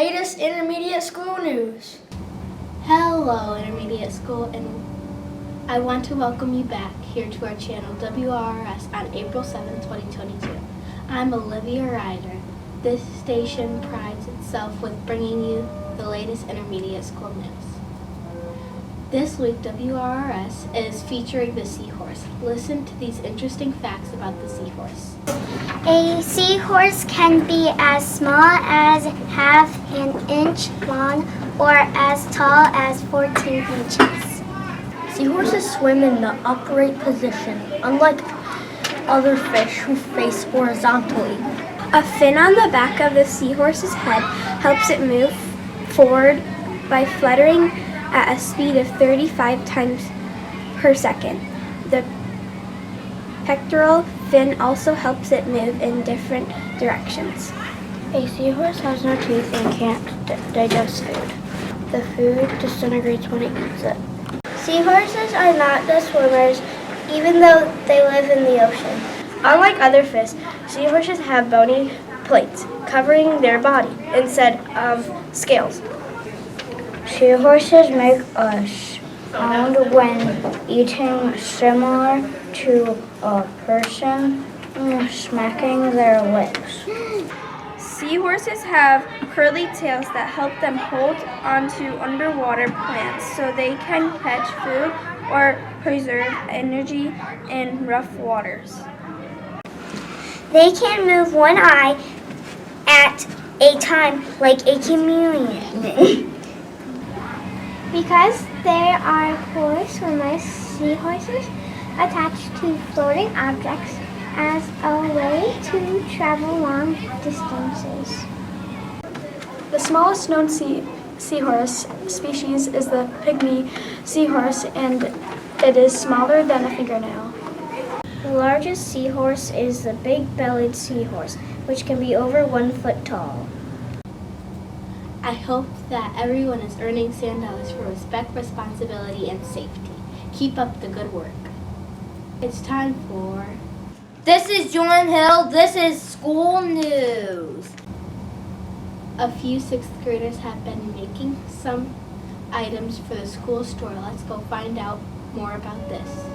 latest intermediate school news. Hello, intermediate school, and I want to welcome you back here to our channel WRRS on April 7, 2022. I'm Olivia Ryder. This station prides itself with bringing you the latest intermediate school news. This week, WRRS is featuring the seahorse. Listen to these interesting facts about the seahorse. A seahorse can be as small as half an inch long or as tall as 14 inches. Seahorses swim in the upright position, unlike other fish who face horizontally. A fin on the back of the seahorse's head helps it move forward by fluttering at a speed of 35 times per second. The pectoral fin also helps it move in different directions. A seahorse has no teeth and can't digest food. The food disintegrates when it eats it. Seahorses are not the swimmers, even though they live in the ocean. Unlike other fish, seahorses have bony plates covering their body instead of scales. Seahorses make a sound when eating, similar to a person smacking their lips. Seahorses have curly tails that help them hold onto underwater plants so they can catch food or preserve energy in rough waters. They can move one eye at a time like a chameleon. Because there are poor swimmers, seahorses attach to floating objects as a way to travel long distances. The smallest known seahorse species is the pygmy seahorse, and it is smaller than a fingernail. The largest seahorse is the big-bellied seahorse, which can be over 1 foot tall. I hope that everyone is earning sand dollars for respect, responsibility, and safety. Keep up the good work. It's time for... This is Jordan Hill. This is school news. A few 6th graders have been making some items for the school store. Let's go find out more about this.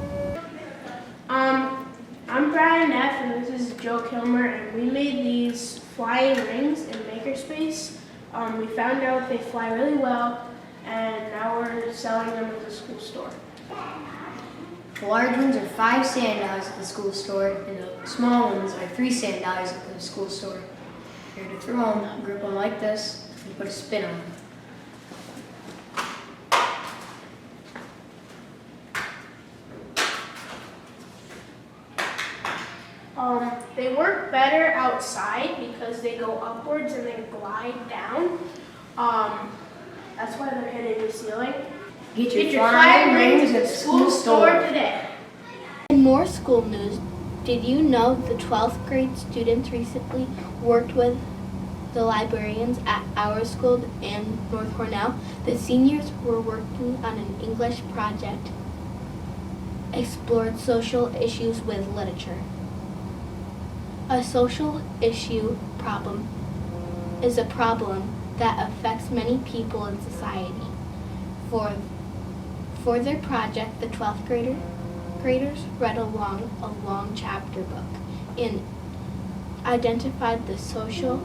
I'm Brian F. and this is Joe Kilmer, and we made these flying rings in Makerspace. We found out they fly really well, and now we're selling them at the school store. The large ones are $5 at the school store, and the small ones are $3 at the school store. Here to throw them, grip them like this, and put a spin on them. They work better outside because they go upwards and they glide down. That's why they're hitting the ceiling. Get your flying rings at the school store today. In more school news, did you know the 12th grade students recently worked with the librarians at our school and North Cornell? The seniors were working on an English project, explored social issues with literature. A social issue problem is a problem that affects many people in society. For their project, the 12th graders read a long chapter book and identified the social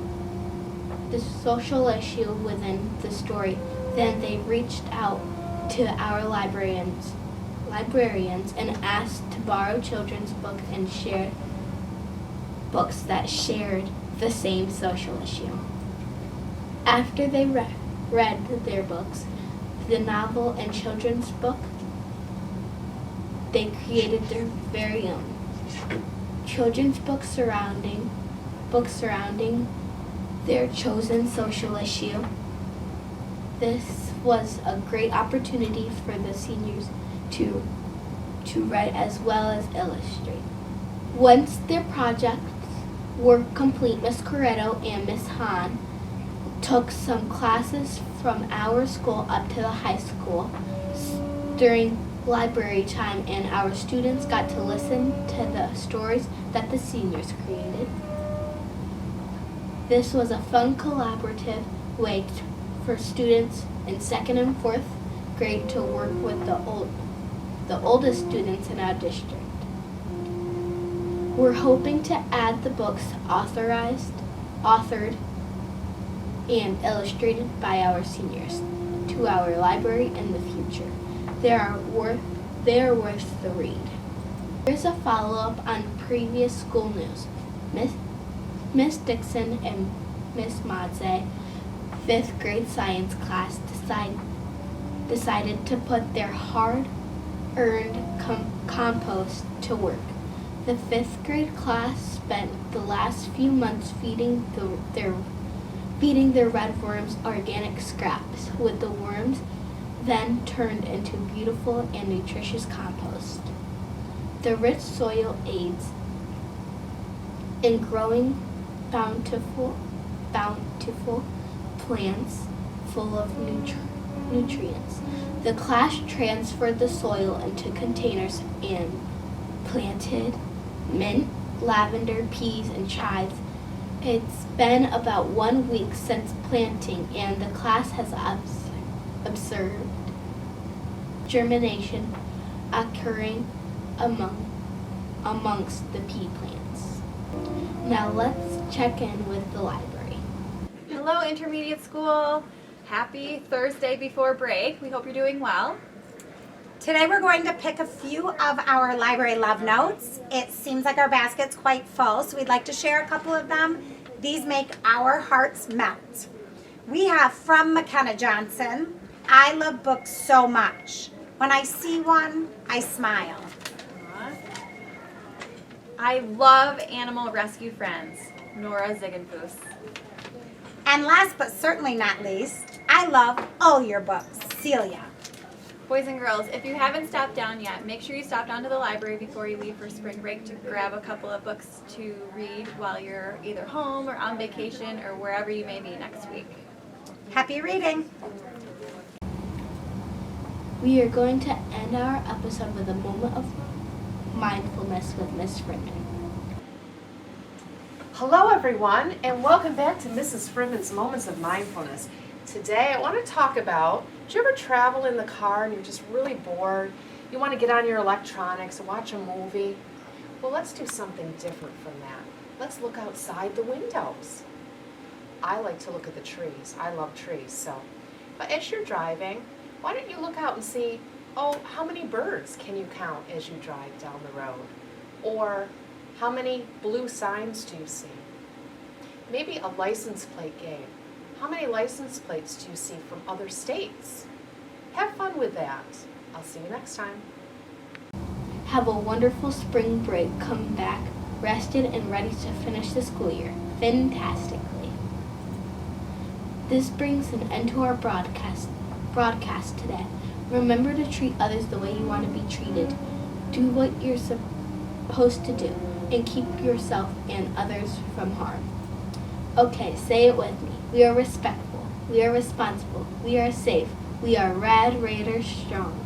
issue within the story. Then they reached out to our librarians and asked to borrow children's books and share books that shared the same social issue. After they read their books, the novel and children's book, they created their very own children's book surrounding their chosen social issue. This was a great opportunity for the seniors to write as well as illustrate. Once their projects were complete, Miss Corretto and Miss Hahn took some classes from our school up to the high school during library time, and our students got to listen to the stories that the seniors created. This was a fun collaborative way for students in 2nd and 4th grade to work with the oldest students in our district. We're hoping to add the books authored and illustrated by our seniors to our library in the future. They are worth the read. Here's a follow-up on previous school news. Miss Dixon and Miss Madze, 5th grade science class, decided to put their hard-earned compost to work. The 5th grade class spent the last few months feeding their red worms organic scraps, with the worms then turned into beautiful and nutritious compost. The rich soil aids in growing bountiful plants full of nutrients. The class transferred the soil into containers and planted mint, lavender, peas, and chives. It's been about 1 week since planting, and the class has observed germination occurring amongst the pea plants. Now let's check in with the library. Hello, intermediate school. Happy Thursday before break. We hope you're doing well. Today we're going to pick a few of our library love notes. It seems like our basket's quite full, so we'd like to share a couple of them. These make our hearts melt. We have from McKenna Johnson, I love books so much. When I see one, I smile. I love animal rescue friends. Nora Ziegenfuss. And last but certainly not least, I love all your books. Celia. Boys and girls, if you haven't stopped down yet, make sure you stop down to the library before you leave for spring break to grab a couple of books to read while you're either home or on vacation or wherever you may be next week. Happy reading. We are going to end our episode with a moment of mindfulness with Miss Freeman. Hello everyone, and welcome back to Mrs. Freeman's Moments of Mindfulness. Today I want to talk about, do you ever travel in the car and you're just really bored? You want to get on your electronics and watch a movie? Well, let's do something different from that. Let's look outside the windows. I like to look at the trees. I love trees. But as you're driving, why don't you look out and see, how many birds can you count as you drive down the road? Or how many blue signs do you see? Maybe a license plate game. How many license plates do you see from other states? Have fun with that. I'll see you next time. Have a wonderful spring break. Come back rested and ready to finish the school year fantastically. This brings an end to our broadcast today. Remember to treat others the way you want to be treated. Do what you're supposed to do and keep yourself and others from harm. Okay, say it with me. We are respectful. We are responsible. We are safe. We are Red Raiders strong.